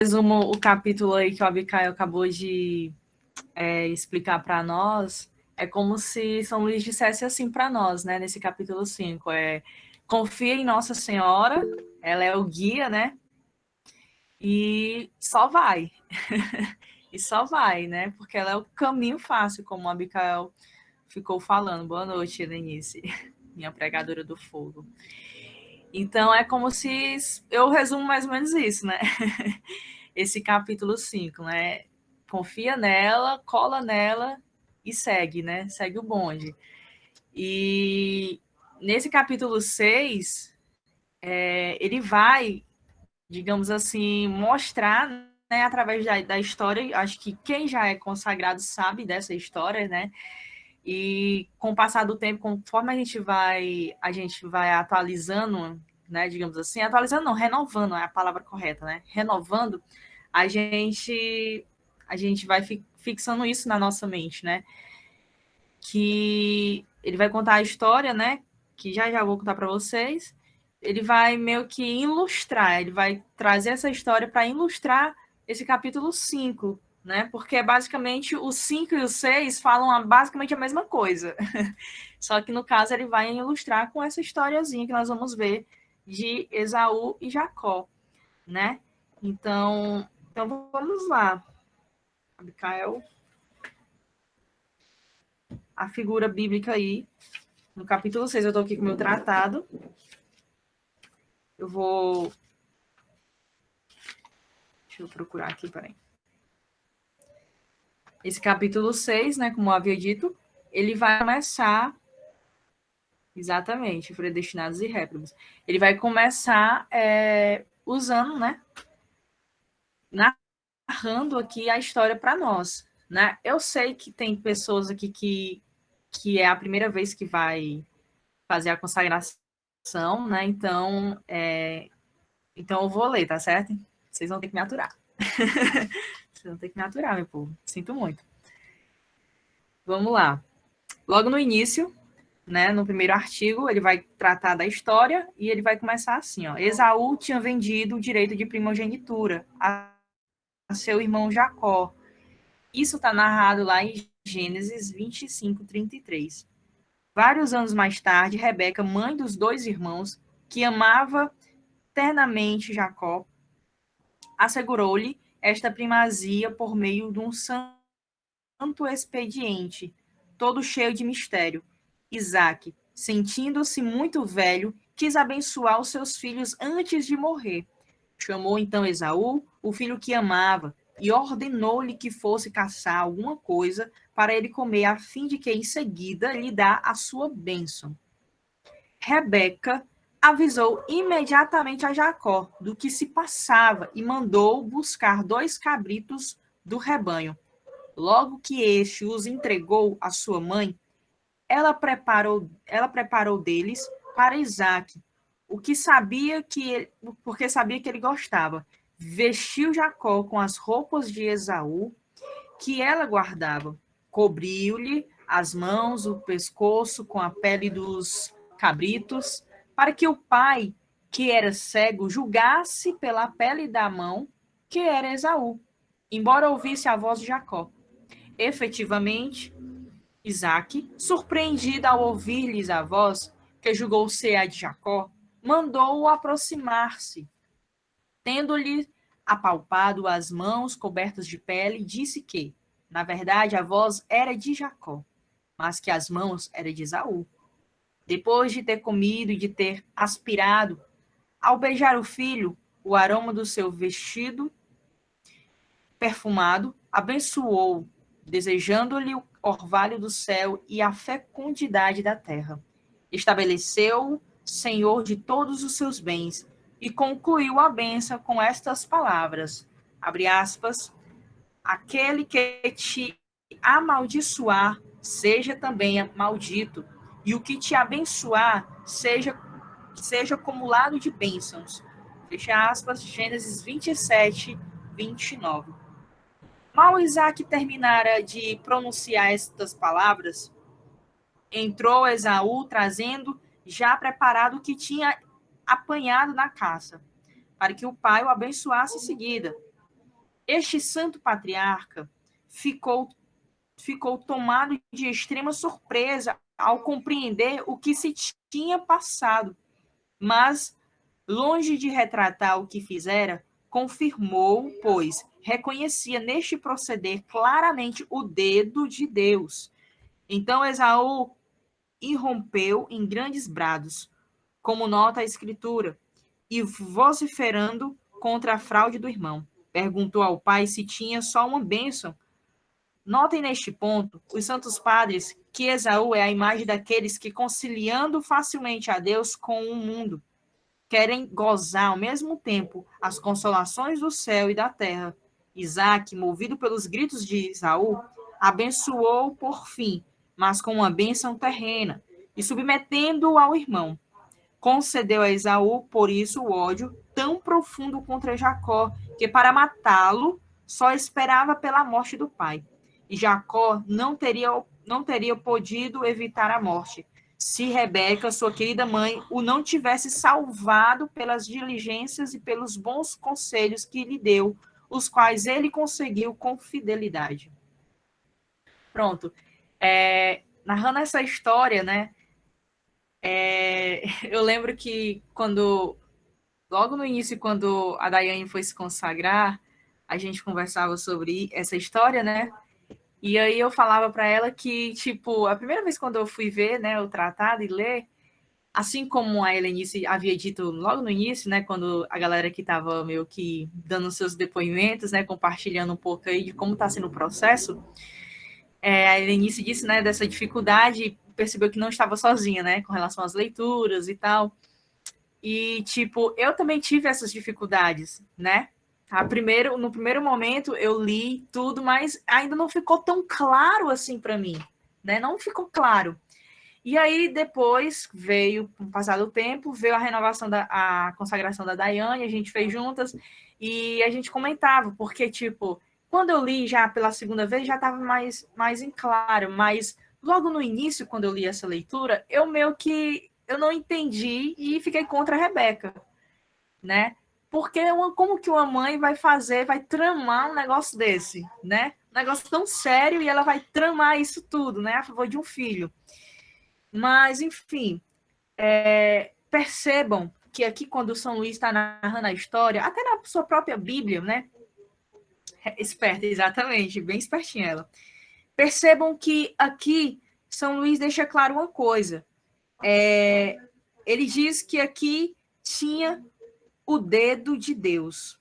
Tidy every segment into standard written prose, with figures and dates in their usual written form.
Resumo o capítulo aí que o Abicaio acabou de explicar para nós. É como se São Luís dissesse assim para nós, né? Nesse capítulo 5. Confia em Nossa Senhora, ela é o guia, né? E só vai. E só vai, né? Porque ela é o caminho fácil, como o Abicael ficou falando. Boa noite, Denise, minha pregadora do fogo. Então, é como se... Eu resumo mais ou menos isso, né? Esse capítulo 5, né? Confia nela, cola nela e segue, né? Segue o bonde. E nesse capítulo 6, ele vai, digamos assim, mostrar, né, através da história, acho que quem já é consagrado sabe dessa história, né? E com o passar do tempo, conforme a gente vai atualizando, né, digamos assim, atualizando não, renovando é a palavra correta, né? Renovando, a gente vai fixando isso na nossa mente, né? Que ele vai contar a história, né? Que já vou contar para vocês. Ele vai meio que ilustrar, ele vai trazer essa história para ilustrar esse capítulo 5, né? Porque basicamente o 5 e o 6 falam basicamente a mesma coisa. Só que no caso ele vai ilustrar com essa historiazinha que nós vamos ver de Esaú e Jacó, né? Então vamos lá. Abicael, a figura bíblica aí, no capítulo 6, eu estou aqui com o meu tratado. Eu vou... Deixa eu procurar aqui, peraí. Esse capítulo 6, né, como eu havia dito, ele vai começar... Exatamente, predestinados e réprobos. Ele vai começar usando, né, narrando aqui a história para nós, né? Eu sei que tem pessoas aqui que é a primeira vez que vai fazer a consagração, né? Então eu vou ler, tá certo? Vocês vão ter que me aturar. Vocês vão ter que me aturar, meu povo. Sinto muito. Vamos lá. Logo no início, né, no primeiro artigo, ele vai tratar da história e ele vai começar assim, ó. Esaú tinha vendido o direito de primogenitura a seu irmão Jacó. Isso está narrado lá em Gênesis 25, 33. Vários anos mais tarde, Rebeca, mãe dos dois irmãos, que amava ternamente Jacó, assegurou-lhe esta primazia por meio de um santo expediente, todo cheio de mistério. Isaac, sentindo-se muito velho, quis abençoar os seus filhos antes de morrer. Chamou então Esaú, o filho que amava, e ordenou-lhe que fosse caçar alguma coisa para ele comer, a fim de que em seguida lhe dá a sua bênção. Rebeca avisou imediatamente a Jacó do que se passava e mandou buscar 2 cabritos do rebanho. Logo que este os entregou à sua mãe, ela preparou deles para Isaque, o que sabia porque sabia que ele gostava. Vestiu Jacó com as roupas de Esaú, que ela guardava. Cobriu-lhe as mãos, o pescoço com a pele dos cabritos, para que o pai, que era cego, julgasse pela pele da mão que era Esaú, embora ouvisse a voz de Jacó. Efetivamente, Isaque, surpreendido ao ouvir-lhes a voz, que julgou ser a de Jacó, mandou-o aproximar-se. Tendo-lhe apalpado as mãos cobertas de pele, disse que, na verdade, a voz era de Jacó, mas que as mãos eram de Esaú. Depois de ter comido e de ter aspirado, ao beijar o filho, o aroma do seu vestido perfumado, abençoou, desejando-lhe o orvalho do céu e a fecundidade da terra. Estabeleceu-o senhor de todos os seus bens e concluiu a bênção com estas palavras, abre aspas, aquele que te amaldiçoar, seja também maldito, e o que te abençoar, seja acumulado de bênçãos. Fecha aspas, Gênesis 27, 29. Mal Isaac terminara de pronunciar estas palavras, entrou Esaú trazendo já preparado o que tinha apanhado na caça, para que o pai o abençoasse em seguida. Este santo patriarca ficou tomado de extrema surpresa ao compreender o que se tinha passado, mas, longe de retratar o que fizera, confirmou, pois reconhecia neste proceder claramente o dedo de Deus. Então Esaú irrompeu em grandes brados, como nota a escritura, e vociferando contra a fraude do irmão. Perguntou ao pai se tinha só uma bênção. Notem neste ponto, os santos padres, que Esaú é a imagem daqueles que, conciliando facilmente a Deus com o mundo, querem gozar ao mesmo tempo as consolações do céu e da terra. Isaac, movido pelos gritos de Esaú, abençoou por fim, mas com uma bênção terrena, e submetendo-o ao irmão. Concedeu a Esaú, por isso, o ódio tão profundo contra Jacó, que para matá-lo só esperava pela morte do pai. E Jacó não teria podido evitar a morte, se Rebeca, sua querida mãe, o não tivesse salvado pelas diligências e pelos bons conselhos que lhe deu, os quais ele conseguiu com fidelidade. Pronto. Narrando essa história, né? Eu lembro que logo no início, quando a Daiane foi se consagrar, a gente conversava sobre essa história, né? E aí eu falava para ela que, tipo, a primeira vez quando eu fui ver, né, o tratado e ler, assim como a Helenice havia dito logo no início, né, quando a galera que estava meio que dando seus depoimentos, né, compartilhando um pouco aí de como está sendo o processo, a Helenice disse, né, dessa dificuldade, percebeu que não estava sozinha, né, com relação às leituras e tal. E, tipo, eu também tive essas dificuldades, né? No primeiro momento eu li tudo, mas ainda não ficou tão claro assim para mim, né? Não ficou claro. E aí depois veio, com o passar do tempo, veio a renovação a consagração da Daiane, a gente fez juntas e a gente comentava, porque, tipo, quando eu li já pela segunda vez, já estava mais em claro, mas logo no início, quando eu li essa leitura, eu meio que eu não entendi e fiquei contra a Rebeca, né? Porque como que uma mãe vai fazer, vai tramar um negócio desse, né? Um negócio tão sério e ela vai tramar isso tudo, né? A favor de um filho. Mas, enfim, percebam que aqui, quando São Luís está narrando a história, até na sua própria Bíblia, né? Esperta, exatamente, bem espertinha ela. Percebam que aqui São Luís deixa claro uma coisa. Ele diz que aqui tinha o dedo de Deus.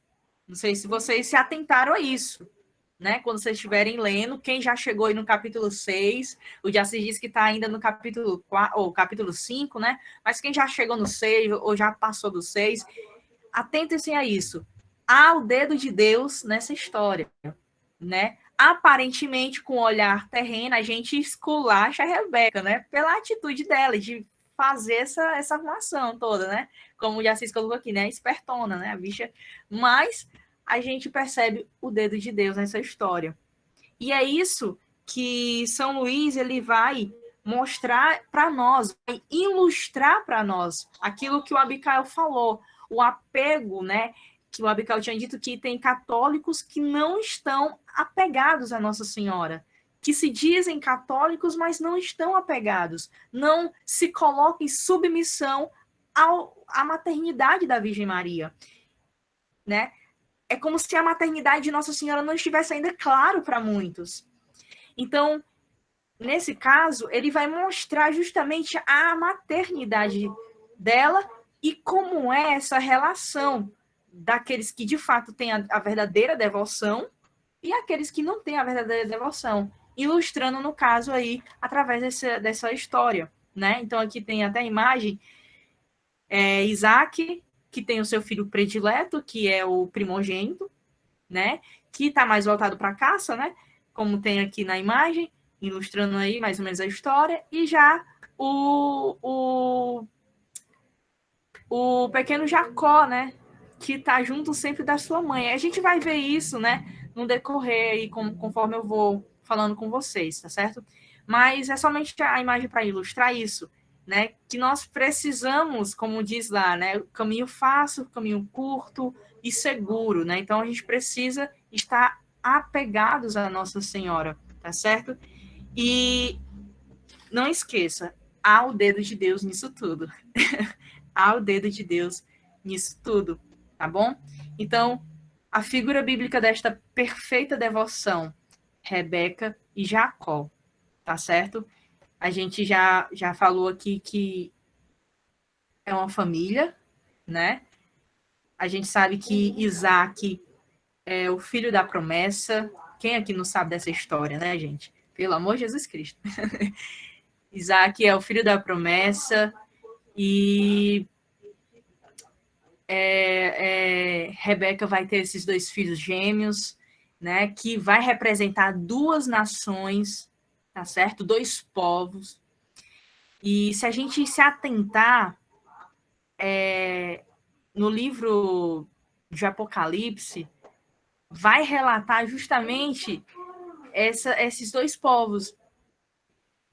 Não sei se vocês se atentaram a isso, né? Quando vocês estiverem lendo, quem já chegou aí no capítulo 6, o Jaci diz que está ainda no capítulo 4, ou capítulo 5, né? Mas quem já chegou no 6 ou já passou do 6, atentem-se a isso. Há o dedo de Deus nessa história, né? Aparentemente, com o olhar terreno, a gente esculacha a Rebeca, né? Pela atitude dela de fazer essa armação toda, né? Como o Jacis colocou aqui, né? Espertona, né? A bicha. Mas a gente percebe o dedo de Deus nessa história. E é isso que São Luís ele vai mostrar para nós, vai ilustrar para nós aquilo que o Abicael falou, o apego, né? Que o Abicael tinha dito que tem católicos que não estão apegados à Nossa Senhora, que se dizem católicos, mas não estão apegados, não se colocam em submissão à maternidade da Virgem Maria, né? É como se a maternidade de Nossa Senhora não estivesse ainda claro para muitos. Então, nesse caso, ele vai mostrar justamente a maternidade dela e como é essa relação daqueles que de fato têm a verdadeira devoção e aqueles que não têm a verdadeira devoção, ilustrando no caso aí através dessa história, né? Então aqui tem até a imagem Isaac, que tem o seu filho predileto, que é o primogênito, né? Que está mais voltado para a caça, né? Como tem aqui na imagem, ilustrando aí mais ou menos a história, e já o pequeno Jacó, né? Que está junto sempre da sua mãe. A gente vai ver isso, né? No decorrer aí, conforme eu vou falando com vocês, tá certo? Mas é somente a imagem para ilustrar isso, né? Que nós precisamos, como diz lá, né? Caminho fácil, caminho curto e seguro, né? Então a gente precisa estar apegados à Nossa Senhora, tá certo? E não esqueça, há o dedo de Deus nisso tudo. Há o dedo de Deus nisso tudo, tá bom? Então, a figura bíblica desta perfeita devoção, Rebeca e Jacó, tá certo? A gente já falou aqui que é uma família, né? A gente sabe que Isaac é o filho da promessa. Quem aqui não sabe dessa história, né, gente? Pelo amor de Jesus Cristo. Isaac é o filho da promessa e Rebeca vai ter esses dois filhos gêmeos, né? Que vai representar duas nações, tá certo? Dois povos. E se a gente se atentar no livro de Apocalipse, vai relatar justamente esses dois povos,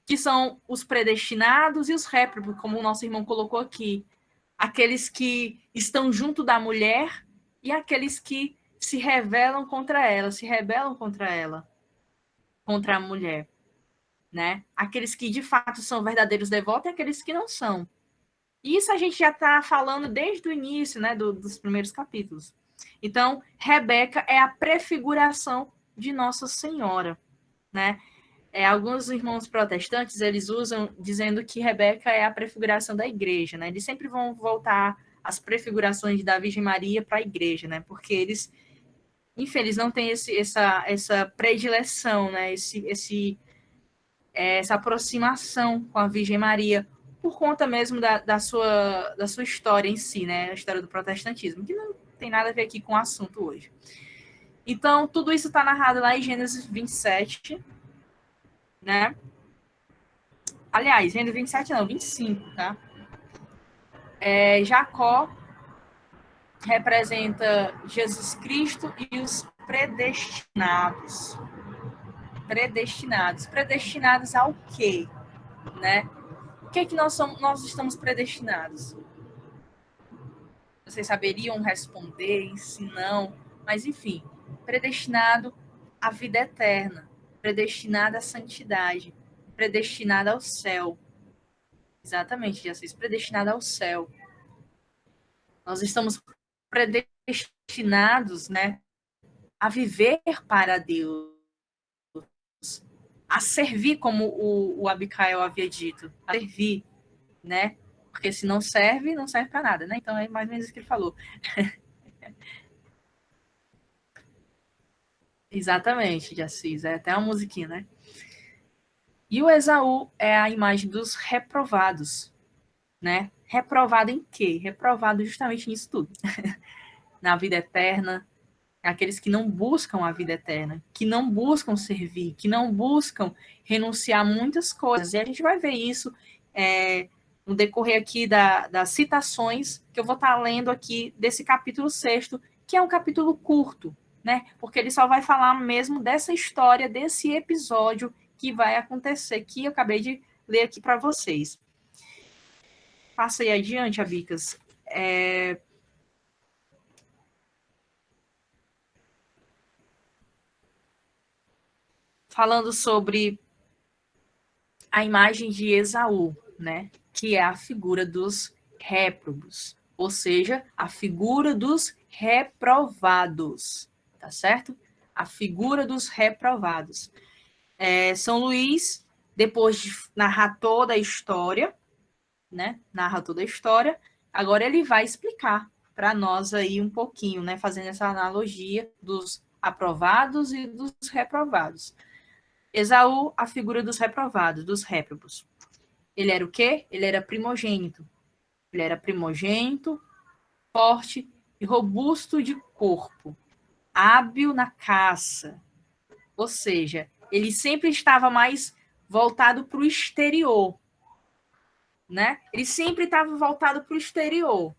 que são os predestinados e os réprobos, como o nosso irmão colocou aqui. Aqueles que estão junto da mulher e aqueles que se rebelam contra ela, contra a mulher, né? Aqueles que de fato são verdadeiros devotos e aqueles que não são. Isso a gente já está falando desde o início, né, dos primeiros capítulos. Então, Rebeca é a prefiguração de Nossa Senhora, né? Alguns irmãos protestantes, eles usam dizendo que Rebeca é a prefiguração da igreja, né? Eles sempre vão voltar as prefigurações da Virgem Maria para a igreja, né? Porque eles, enfim, não têm essa predileção, né? Essa aproximação com a Virgem Maria, por conta mesmo da sua história em si, né? A história do protestantismo, que não tem nada a ver aqui com o assunto hoje. Então, tudo isso está narrado lá em Gênesis 27, né? Aliás, Gênesis 27 não, 25, tá? Jacó representa Jesus Cristo e os predestinados. Predestinados. Predestinados ao quê? Né? O que é que nós estamos predestinados? Vocês saberiam responder, se não, mas enfim, predestinado à vida eterna, predestinado à santidade, predestinado ao céu. Exatamente, Jesus, predestinado ao céu. Nós estamos predestinados, né, a viver para Deus, a servir, como o Abicael havia dito, a servir, né? Porque se não serve, não serve para nada, né? Então é mais ou menos isso que ele falou. Exatamente, de Assis, é até uma musiquinha, né? E o Esaú é a imagem dos reprovados, né? Reprovado em quê? Reprovado justamente nisso tudo. Na vida eterna, aqueles que não buscam a vida eterna, que não buscam servir, que não buscam renunciar a muitas coisas. E a gente vai ver isso no decorrer aqui das citações que eu vou estar lendo aqui desse capítulo 6º, que é um capítulo curto, né? Porque ele só vai falar mesmo dessa história, desse episódio que vai acontecer, que eu acabei de ler aqui para vocês. Passa aí adiante, Abicas. Falando sobre a imagem de Esaú, né? Que é a figura dos réprobos, ou seja, a figura dos reprovados, tá certo? A figura dos reprovados. São Luís, depois de narrar toda a história, né? Narra toda a história. Agora ele vai explicar para nós aí um pouquinho, né? Fazendo essa analogia dos aprovados e dos reprovados. Esaú, a figura dos reprovados, dos réprobos. Ele era o quê? Ele era primogênito. Ele era primogênito, forte e robusto de corpo, hábil na caça. Ou seja, ele sempre estava mais voltado para o exterior, né? Ele sempre estava voltado para o exterior.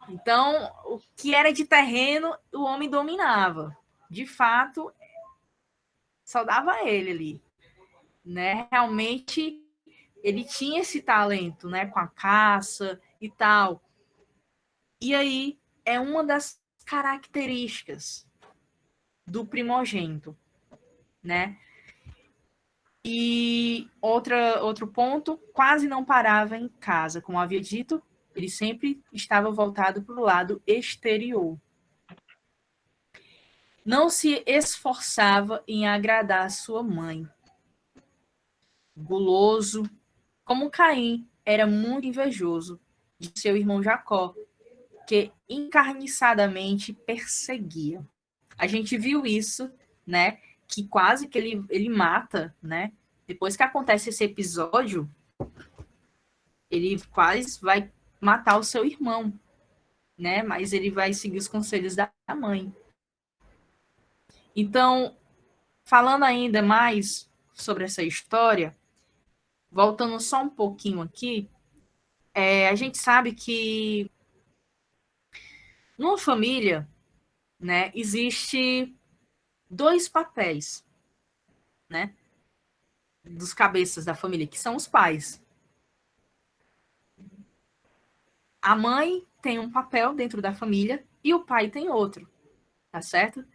Então, o que era de terreno, o homem dominava. De fato, só dava ele ali, né? Realmente ele tinha esse talento, né, com a caça e tal. E aí é uma das características, do primogênito, né? E outro ponto, quase não parava em casa, como havia dito, ele sempre estava voltado para o lado exterior. Não se esforçava em agradar sua mãe. Guloso, como Caim, era muito invejoso de seu irmão Jacó, que encarniçadamente perseguia. A gente viu isso, né? Que quase que ele mata, né? Depois que acontece esse episódio, ele quase vai matar o seu irmão, né? Mas ele vai seguir os conselhos da mãe. Então, falando ainda mais sobre essa história, voltando só um pouquinho aqui, a gente sabe que numa família, né, existe dois papéis, né, dos cabeças da família, que são os pais. A mãe tem um papel dentro da família e o pai tem outro, tá certo?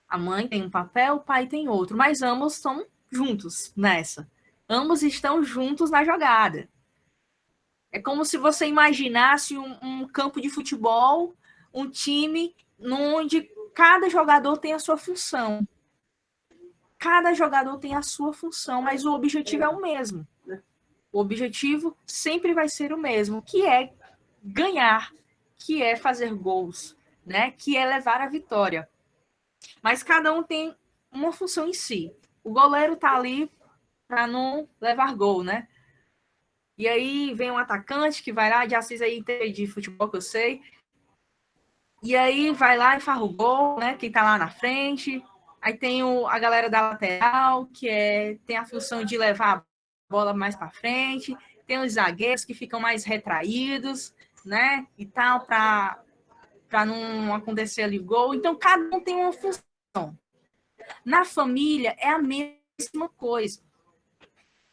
A mãe tem um papel, o pai tem outro, mas ambos estão juntos nessa. Ambos estão juntos na jogada. É como se você imaginasse um campo de futebol, um time onde cada jogador tem a sua função. Cada jogador tem a sua função, mas o objetivo é o mesmo. O objetivo sempre vai ser o mesmo, que é ganhar, que é fazer gols, né? Que é levar a vitória. Mas cada um tem uma função em si. O goleiro tá ali para não levar gol, né? E aí vem um atacante que vai lá, de Assis aí de futebol que eu sei, e aí vai lá e faz o gol, né? Quem tá lá na frente. Aí tem a galera da lateral, que tem a função de levar a bola mais para frente. Tem os zagueiros que ficam mais retraídos, né? E tal, para não acontecer ali o gol. Então, cada um tem uma função. Na família, é a mesma coisa.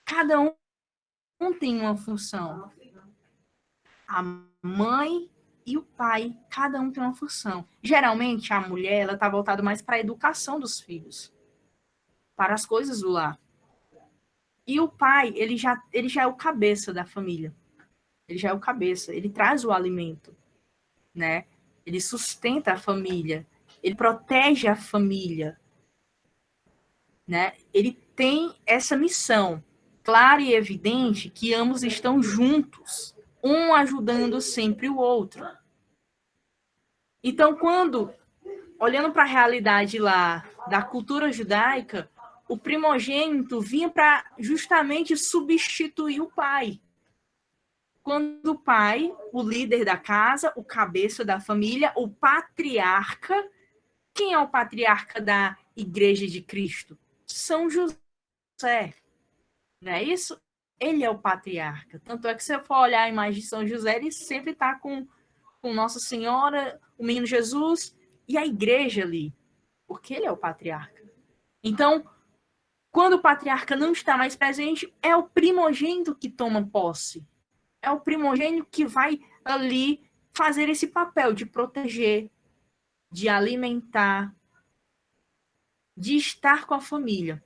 Cada um tem uma função. A mãe e o pai, cada um tem uma função. Geralmente, a mulher ela está voltada mais para a educação dos filhos, para as coisas do lar. E o pai, ele já é o cabeça da família. Ele já é o cabeça, ele traz o alimento, né? Ele sustenta a família, ele protege a família, né? Ele tem essa missão clara e evidente que ambos estão juntos, um ajudando sempre o outro. Então, olhando para a realidade lá da cultura judaica, o primogênito vinha para justamente substituir o pai. Quando o pai, o líder da casa, o cabeça da família, o patriarca, quem é o patriarca da Igreja de Cristo? São José, não é isso? Ele é o patriarca. Tanto é que se eu for olhar a imagem de São José, ele sempre está com Nossa Senhora, o menino Jesus e a igreja ali, porque ele é o patriarca. Então, quando o patriarca não está mais presente, é o primogênito que toma posse. É o primogênito que vai ali fazer esse papel de proteger, de alimentar, de estar com a família,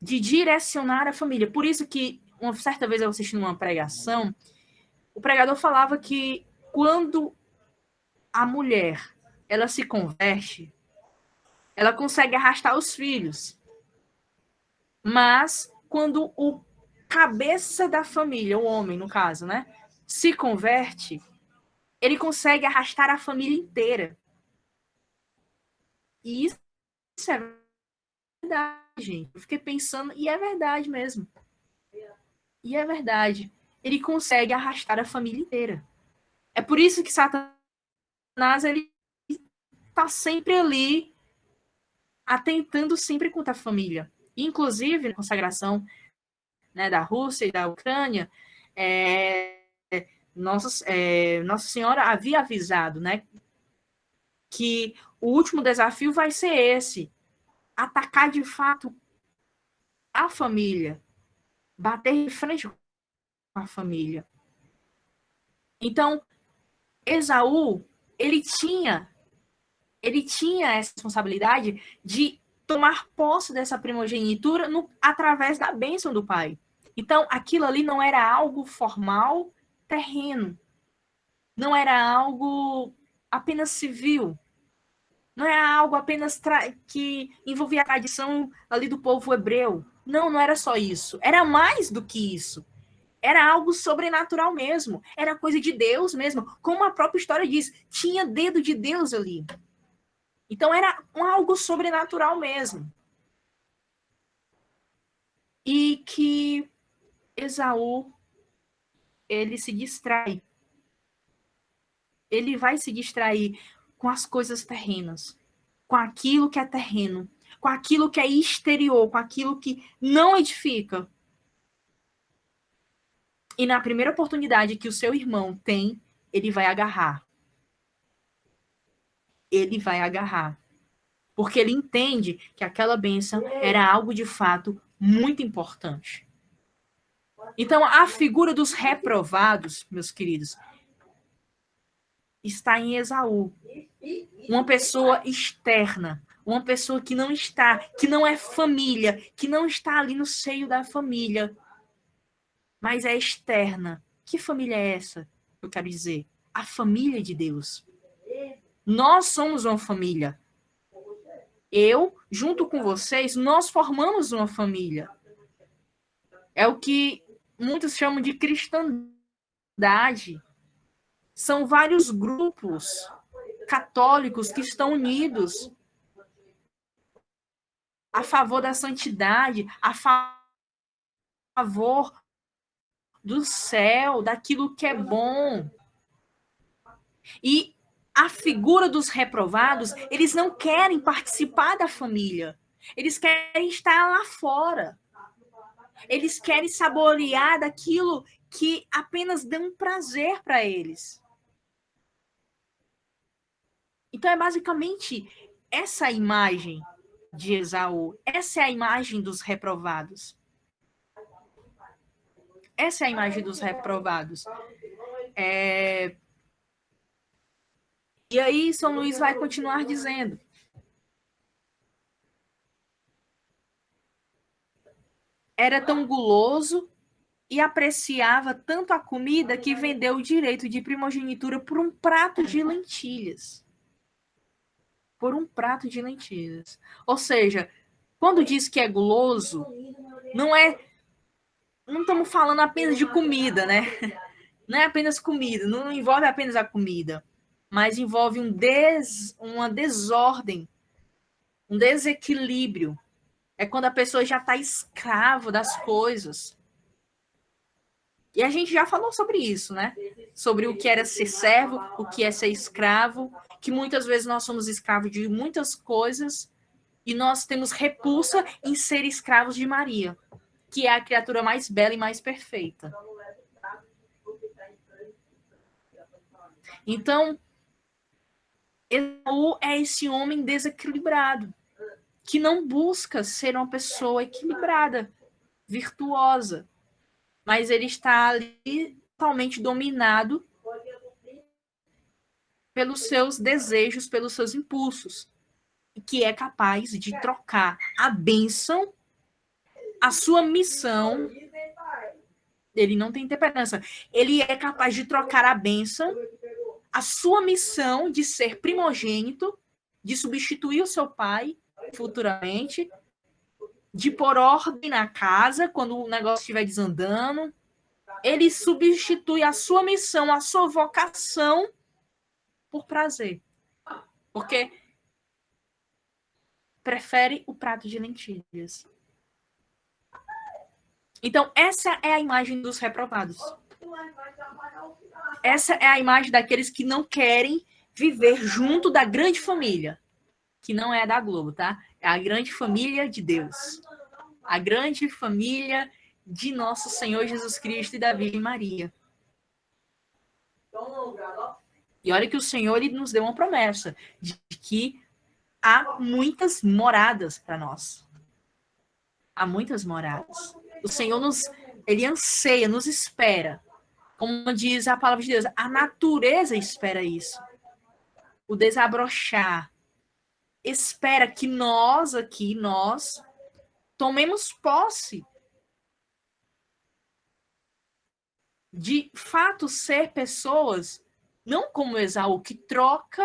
de direcionar a família. Por isso que, uma certa vez eu assisti numa pregação, o pregador falava que quando a mulher ela se converte, ela consegue arrastar os filhos. Mas quando o cabeça da família, o homem no caso, né, se converte, ele consegue arrastar a família inteira. E isso é verdade, gente. Eu fiquei pensando, e é verdade mesmo. E é verdade. Ele consegue arrastar a família inteira. É por isso que Satanás ele está sempre ali, atentando sempre contra a família. Inclusive, na consagração, né, da Rússia e da Ucrânia, Nossa Senhora havia avisado, né, que o último desafio vai ser esse: atacar de fato a família, bater de frente com a família. Então, Esaú, ele tinha ele tinha essa responsabilidade de tomar posse dessa primogenitura através da bênção do pai. Então, aquilo ali não era algo formal, terreno. Não era algo apenas civil. Não era algo apenas que envolvia a tradição ali do povo hebreu. Não, não era só isso. Era mais do que isso. Era algo sobrenatural mesmo. Era coisa de Deus mesmo. Como a própria história diz, tinha dedo de Deus ali. Então era algo sobrenatural mesmo. E que Esaú, ele se distrai. Ele vai se distrair com as coisas terrenas, com aquilo que é terreno, com aquilo que é exterior, com aquilo que não edifica. E na primeira oportunidade que o seu irmão tem, ele vai agarrar. Ele vai agarrar. Porque ele entende que aquela bênção era algo de fato muito importante. Então, a figura dos reprovados, meus queridos, está em Esaú. Uma pessoa externa, uma pessoa que não está, que não é família, que não está ali no seio da família, mas é externa. Que família é essa? Eu quero dizer, a família de Deus. Nós somos uma família. Eu, junto com vocês, nós formamos uma família. É o que muitos chamam de cristandade. São vários grupos católicos que estão unidos a favor da santidade, a favor do céu, daquilo que é bom. E a figura dos reprovados, eles não querem participar da família. Eles querem estar lá fora. Eles querem saborear daquilo que apenas dá um prazer para eles. Então é basicamente essa imagem de Esaú. Essa é a imagem dos reprovados. Essa é a imagem dos reprovados. E aí São Luís vai continuar dizendo: era tão guloso e apreciava tanto a comida que vendeu o direito de primogenitura por um prato de lentilhas. Por um prato de lentilhas. Ou seja, quando diz que é guloso, não estamos falando apenas de comida, né? Não é apenas comida, não envolve apenas a comida, mas envolve uma desordem, um desequilíbrio. É quando a pessoa já está escravo das coisas. E a gente já falou sobre isso, né? Sobre o que era ser servo, o que é ser escravo, que muitas vezes nós somos escravos de muitas coisas e nós temos repulsa em ser escravos de Maria, que é a criatura mais bela e mais perfeita. Então, Esaú é esse homem desequilibrado, que não busca ser uma pessoa equilibrada, virtuosa, mas ele está ali totalmente dominado pelos seus desejos, pelos seus impulsos, que é capaz de trocar a bênção, a sua missão. Ele não tem temperança. Ele é capaz de trocar a bênção, a sua missão de ser primogênito, de substituir o seu pai futuramente, de pôr ordem na casa quando o negócio estiver desandando. Ele substitui a sua missão, a sua vocação por prazer. Porque prefere o prato de lentilhas. Então, essa é a imagem dos reprovados. Essa é a imagem daqueles que não querem viver junto da grande família, que não é a da Globo, tá? É a grande família de Deus. A grande família de nosso Senhor Jesus Cristo e da Virgem Maria. E olha que o Senhor ele nos deu uma promessa de que há muitas moradas para nós. Há muitas moradas. O Senhor ele anseia, nos espera. Como diz a palavra de Deus, a natureza espera isso. O desabrochar, espera que nós tomemos posse de fato ser pessoas, não como Esaú, que troca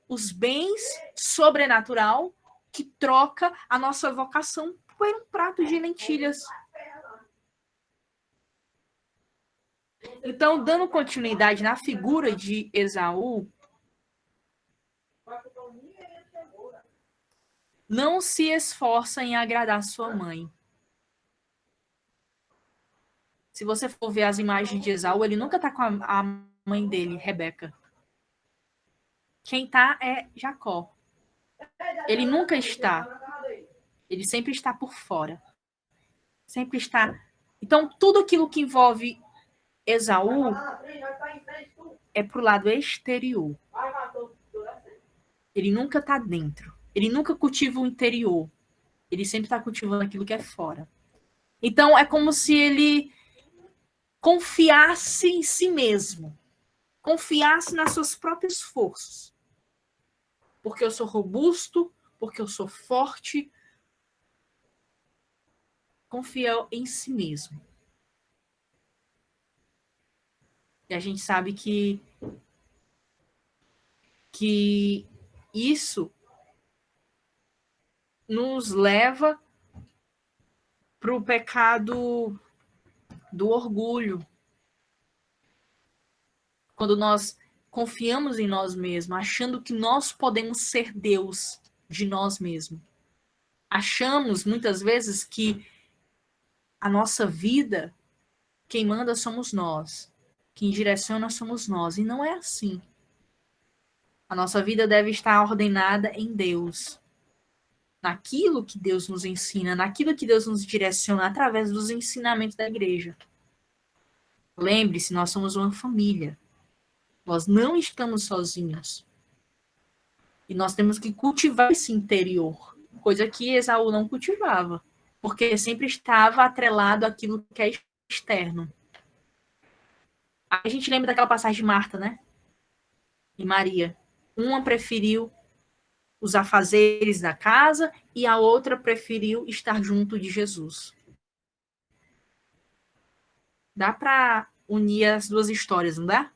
os bens sobrenatural, que troca a nossa vocação por um prato de lentilhas. Então, dando continuidade na figura de Esaú, não se esforça em agradar sua mãe. Se você for ver as imagens de Esaú, ele nunca está com a mãe dele, Rebeca. Quem está é Jacó. Ele nunca está. Ele sempre está por fora. Sempre está. Então, tudo aquilo que envolve Esaú é pro lado exterior. Ele nunca está dentro. Ele nunca cultiva o interior. Ele sempre está cultivando aquilo que é fora. Então, é como se ele confiasse em si mesmo. Confiasse nas suas próprias forças. Porque eu sou robusto, porque eu sou forte. Confia em si mesmo. E a gente sabe que isso nos leva para o pecado do orgulho. Quando nós confiamos em nós mesmos, achando que nós podemos ser Deus de nós mesmos. Achamos, muitas vezes, que a nossa vida, quem manda somos nós. Quem direciona somos nós. E não é assim. A nossa vida deve estar ordenada em Deus. Naquilo que Deus nos ensina, naquilo que Deus nos direciona através dos ensinamentos da igreja. Lembre-se, nós somos uma família. Nós não estamos sozinhos. E nós temos que cultivar esse interior, coisa que Esaú não cultivava, porque sempre estava atrelado àquilo que é externo. A gente lembra daquela passagem de Marta, né? E Maria. Uma preferiu os afazeres da casa e a outra preferiu estar junto de Jesus. Dá para unir as duas histórias, não dá?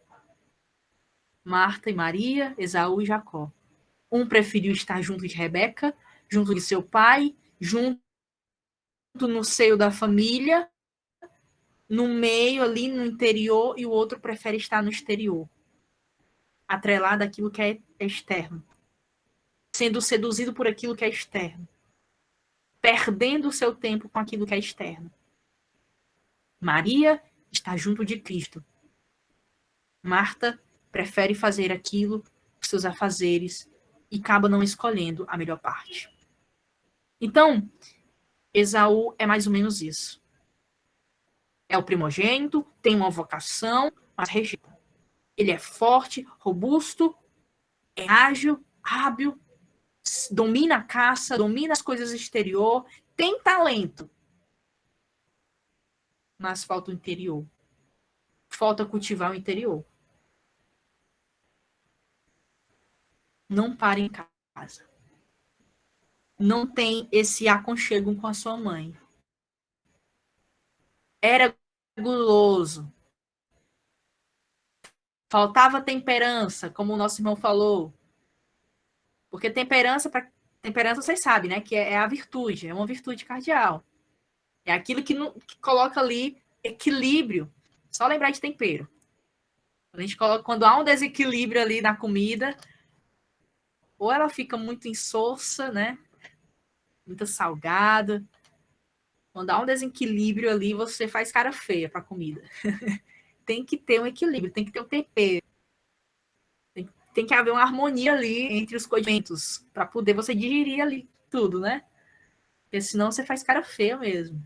Marta e Maria, Esaú e Jacó. Um preferiu estar junto de Rebeca, junto de seu pai, junto no seio da família, no meio ali no interior, e o outro prefere estar no exterior, atrelado àquilo que é externo, sendo seduzido por aquilo que é externo, perdendo o seu tempo com aquilo que é externo. Maria está junto de Cristo. Marta prefere fazer aquilo, os seus afazeres, e acaba não escolhendo a melhor parte. Então, Esaú é mais ou menos isso. É o primogênito, tem uma vocação, mas rejeita. Ele é forte, robusto, é ágil, hábil, domina a caça, domina as coisas exterior, tem talento, mas falta o interior. Falta cultivar o interior. Não para em casa. Não tem esse aconchego com a sua mãe. Era guloso. Faltava temperança, como o nosso irmão falou. Porque temperança, vocês sabem, né? Que é a virtude, é uma virtude cardial. É aquilo que coloca ali equilíbrio. Só lembrar de tempero. A gente coloca, quando há um desequilíbrio ali na comida, ou ela fica muito insossa, né? Muito salgada. Quando há um desequilíbrio ali, você faz cara feia para a comida. Tem que ter um equilíbrio, tem que ter um tempero. Tem que haver uma harmonia ali entre os condimentos para poder você digerir ali tudo, né? Porque senão você faz cara feia mesmo.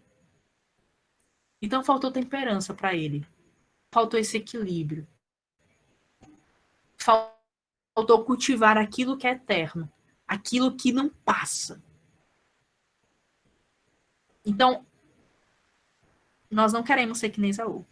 Então faltou temperança para ele. Faltou esse equilíbrio. Faltou cultivar aquilo que é eterno, aquilo que não passa. Então, nós não queremos ser que nem Esaú.